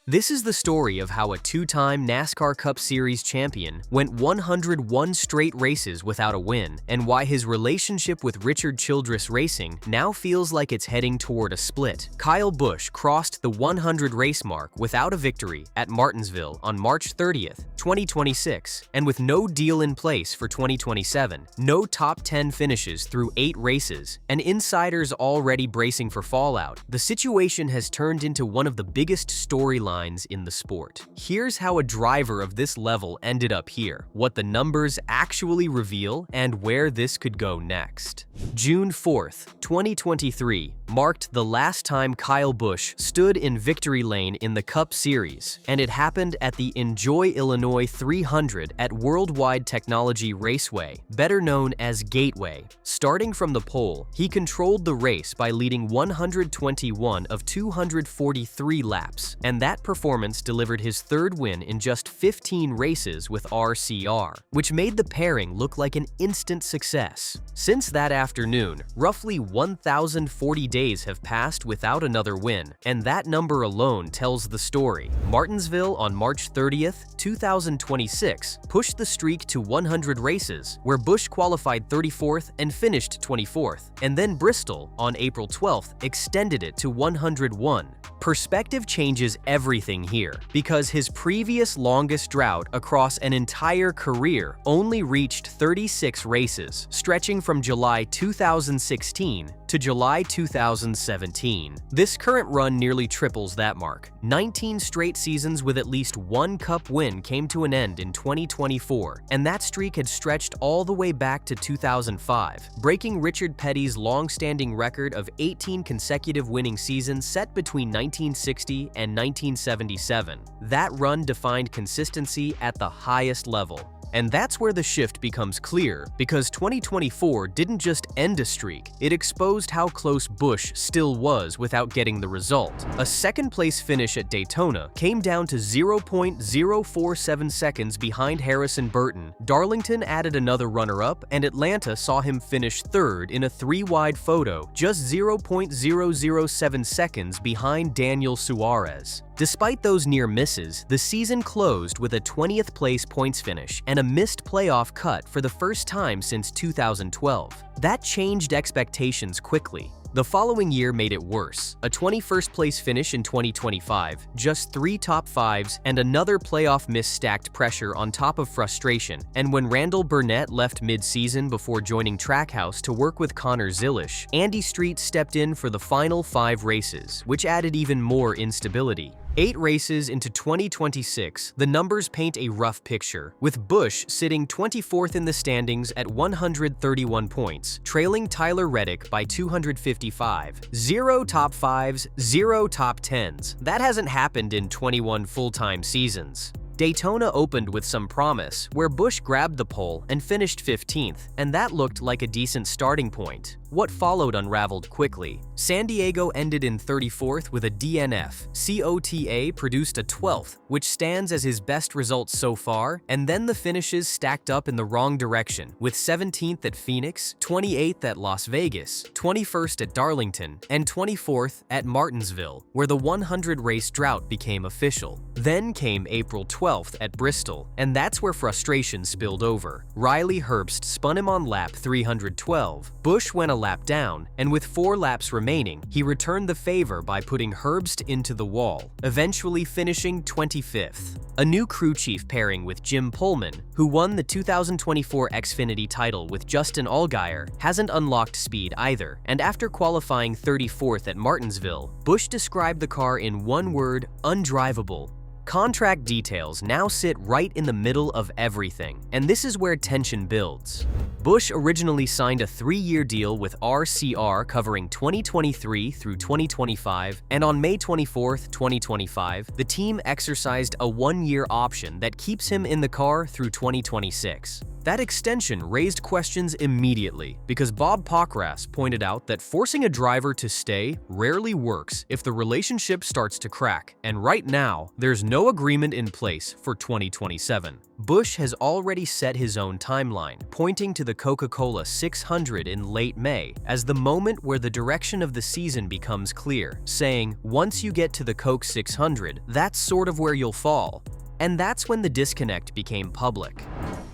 This is the story of how a two-time NASCAR Cup Series champion went 101 straight races without a win, and why his relationship with Richard Childress Racing now feels like it's heading toward a split. Kyle Busch crossed the 100 race mark without a victory at Martinsville on March 30th, 2026, and with no deal in place for 2027, no top 10 finishes through 8 races, and insiders already bracing for fallout, the situation has turned into one of the biggest storylines in the sport. Here's how a driver of this level ended up here, what the numbers actually reveal, and where this could go next. June 4th, 2023 marked the last time Kyle Busch stood in victory lane in the Cup Series, and it happened at the Enjoy Illinois 300 at Worldwide Technology Raceway, better known as Gateway. Starting from the pole, he controlled the race by leading 121 of 243 laps, and that performance delivered his third win in just 15 races with RCR, which made the pairing look like an instant success. Since that afternoon, roughly 1,040 days have passed without another win, and that number alone tells the story. Martinsville on March 30th, 2026 pushed the streak to 100 races, where Busch qualified 34th and finished 24th, and then Bristol on April 12th extended it to 101. Perspective changes everything here, because his previous longest drought across an entire career only reached 36 races, stretching from July 2016 to July 2017. This current run nearly triples that mark. 19 straight seasons with at least one Cup win came to an end in 2024, and that streak had stretched all the way back to 2005, breaking Richard Petty's long-standing record of 18 consecutive winning seasons set between 1960 and 1977. That run defined consistency at the highest level. And that's where the shift becomes clear, because 2024 didn't just end a streak, it exposed how close Busch still was without getting the result. A second-place finish at Daytona came down to 0.047 seconds behind Harrison Burton. Darlington added another runner-up, and Atlanta saw him finish third in a 3-wide photo, just 0.007 seconds behind Daniel Suarez. Despite those near misses, the season closed with a 20th place points finish and a missed playoff cut for the first time since 2012. That changed expectations quickly. The following year made it worse. A 21st place finish in 2025, just 3 top 5s, and another playoff miss stacked pressure on top of frustration. And when Randall Burnett left mid-season before joining Trackhouse to work with Connor Zilisch, Andy Street stepped in for the final 5 races, which added even more instability. 8 races into 2026, the numbers paint a rough picture, with Busch sitting 24th in the standings at 131 points, trailing Tyler Reddick by 255. 0 top 5s, 0 top 10s. That hasn't happened in 21 full-time seasons. Daytona opened with some promise, where Busch grabbed the pole and finished 15th, and that looked like a decent starting point. What followed unraveled quickly. San Diego ended in 34th with a DNF. COTA produced a 12th, which stands as his best result so far, and then the finishes stacked up in the wrong direction, with 17th at Phoenix, 28th at Las Vegas, 21st at Darlington, and 24th at Martinsville, where the 100-race drought became official. Then came April 12th at Bristol, and that's where frustration spilled over. Riley Herbst spun him on lap 312. Busch went a lap down, and with 4 laps remaining, he returned the favor by putting Herbst into the wall, eventually finishing 25th. A new crew chief pairing with Jim Pullman, who won the 2024 Xfinity title with Justin Allgaier, hasn't unlocked speed either, and after qualifying 34th at Martinsville, Busch described the car in one word: undrivable. Contract details now sit right in the middle of everything, and this is where tension builds. Busch originally signed a 3-year deal with RCR covering 2023 through 2025, and on May 24, 2025, the team exercised a 1-year option that keeps him in the car through 2026. That extension raised questions immediately because Bob Pockras pointed out that forcing a driver to stay rarely works if the relationship starts to crack, and right now, there's no agreement in place for 2027. Busch has already set his own timeline, pointing to the Coca-Cola 600 in late May as the moment where the direction of the season becomes clear, saying, "Once you get to the Coke 600, that's sort of where you'll fall." And that's when the disconnect became public.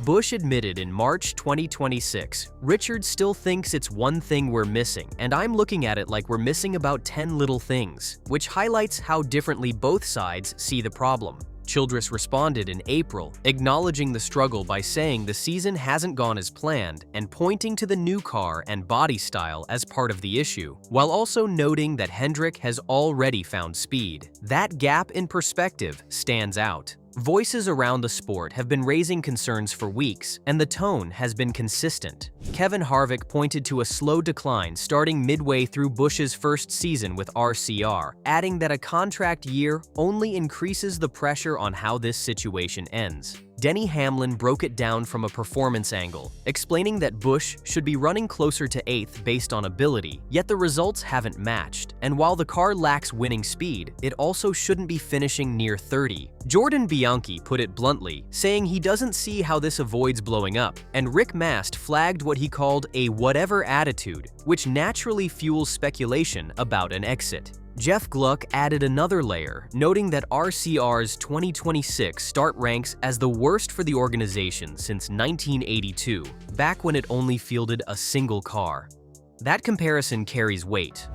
Busch admitted in March 2026, "Richard still thinks it's one thing we're missing, and I'm looking at it like we're missing about 10 little things," which highlights how differently both sides see the problem. Childress responded in April, acknowledging the struggle by saying the season hasn't gone as planned and pointing to the new car and body style as part of the issue, while also noting that Hendrick has already found speed. That gap in perspective stands out. Voices around the sport have been raising concerns for weeks, and the tone has been consistent. Kevin Harvick pointed to a slow decline starting midway through Busch's first season with RCR, adding that a contract year only increases the pressure on how this situation ends. Denny Hamlin broke it down from a performance angle, explaining that Busch should be running closer to 8th based on ability, yet the results haven't matched, and while the car lacks winning speed, it also shouldn't be finishing near 30. Jordan Bianchi put it bluntly, saying he doesn't see how this avoids blowing up, and Rick Mast flagged what he called a whatever attitude, which naturally fuels speculation about an exit. Jeff Gluck added another layer, noting that RCR's 2026 start ranks as the worst for the organization since 1982, back when it only fielded a single car. That comparison carries weight.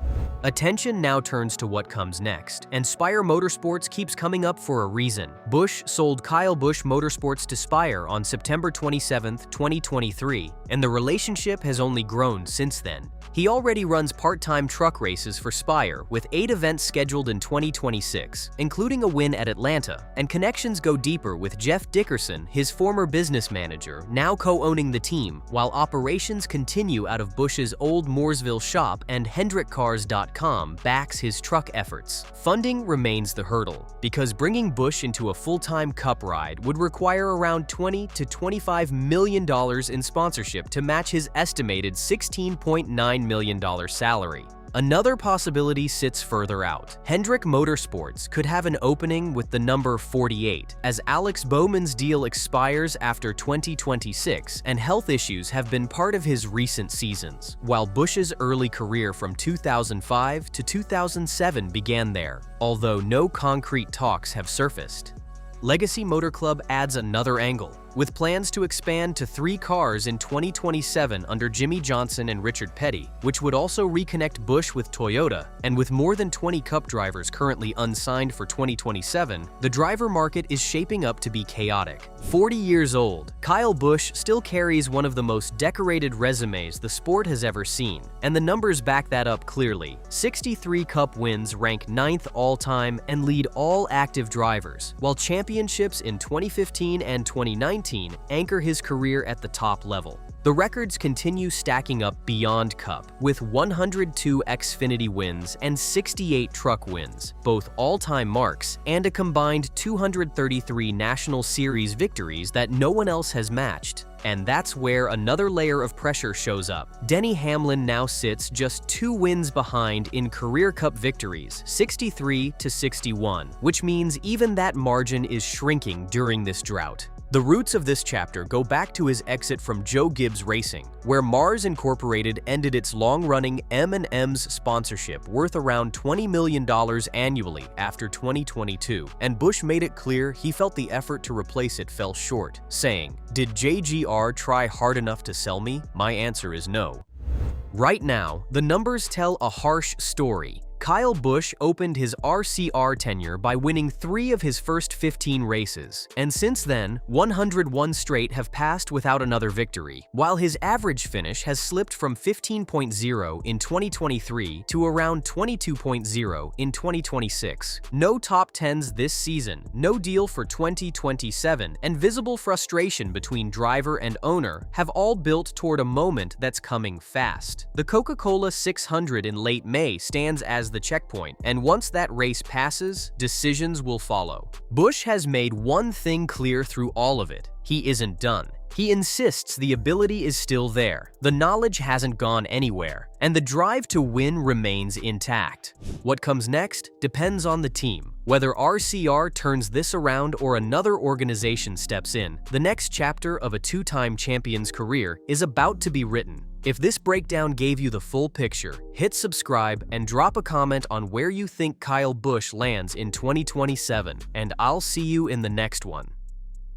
Attention now turns to what comes next, and Spire Motorsports keeps coming up for a reason. Busch sold Kyle Busch Motorsports to Spire on September 27, 2023, and the relationship has only grown since then. He already runs part-time truck races for Spire, with 8 events scheduled in 2026, including a win at Atlanta, and connections go deeper with Jeff Dickerson, his former business manager, now co-owning the team, while operations continue out of Busch's old Mooresville shop and HendrickCars.com backs his truck efforts. Funding remains the hurdle, because bringing Busch into a full-time Cup ride would require around $20 to $25 million in sponsorship to match his estimated $16.9 million salary. Another possibility sits further out. Hendrick Motorsports could have an opening with the number 48, as Alex Bowman's deal expires after 2026 and health issues have been part of his recent seasons, while Busch's early career from 2005 to 2007 began there, although no concrete talks have surfaced. Legacy Motor Club adds another angle, with plans to expand to 3 cars in 2027 under Jimmy Johnson and Richard Petty, which would also reconnect Busch with Toyota, and with more than 20 Cup drivers currently unsigned for 2027, the driver market is shaping up to be chaotic. 40 years old, Kyle Busch still carries one of the most decorated resumes the sport has ever seen, and the numbers back that up clearly. 63 Cup wins rank 9th all-time and lead all active drivers, while championships in 2015 and 2019 anchor his career at the top level. The records continue stacking up beyond Cup, with 102 Xfinity wins and 68 truck wins, both all-time marks, and a combined 233 National Series victories that no one else has matched. And that's where another layer of pressure shows up. Denny Hamlin now sits just 2 wins behind in career Cup victories, 63 to 61, which means even that margin is shrinking during this drought. The roots of this chapter go back to his exit from Joe Gibbs Racing, where Mars Incorporated ended its long-running M&M's sponsorship worth around $20 million annually after 2022, and Busch made it clear he felt the effort to replace it fell short, saying, "Did JGR try hard enough to sell me? My answer is no." Right now, the numbers tell a harsh story. Kyle Busch opened his RCR tenure by winning 3 of his first 15 races, and since then, 101 straight have passed without another victory, while his average finish has slipped from 15.0 in 2023 to around 22.0 in 2026. No top 10s this season, no deal for 2027, and visible frustration between driver and owner have all built toward a moment that's coming fast. The Coca-Cola 600 in late May stands as the checkpoint, and once that race passes, decisions will follow. Busch has made one thing clear through all of it: he isn't done. He insists the ability is still there, the knowledge hasn't gone anywhere, and the drive to win remains intact. What comes next depends on the team. Whether RCR turns this around or another organization steps in, the next chapter of a two-time champion's career is about to be written. If this breakdown gave you the full picture, hit subscribe and drop a comment on where you think Kyle Busch lands in 2027, and I'll see you in the next one.